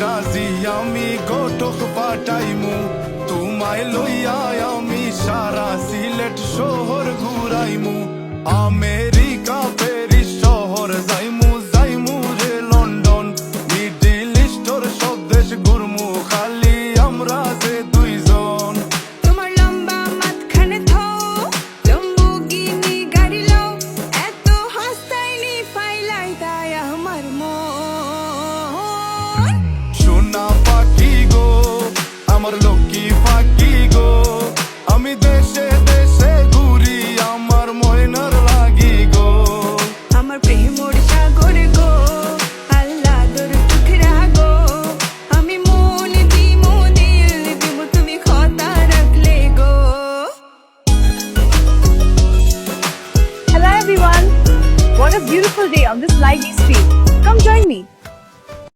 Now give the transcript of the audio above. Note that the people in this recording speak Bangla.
রাজি আমি গোটক পাঠাইমু তোমায় লইয়া আমি সারা সিলেট শহর ঘুরাইমু আমেরিকা প্যারিস শহর যাইমু যাইমু রে লন্ডন মিডল ইস্টর সব দেশ ঘুরমু খালি আমরা যে দুইজন তোমার লম্বা মাঝখানে থো লম্বুগিনি গাড়ি লও এত হাসতাইনি ফাইলাই তাই আমার মন সোনা পাখি গো আমার লক্ষ্মী পাখি গো আমি দেশ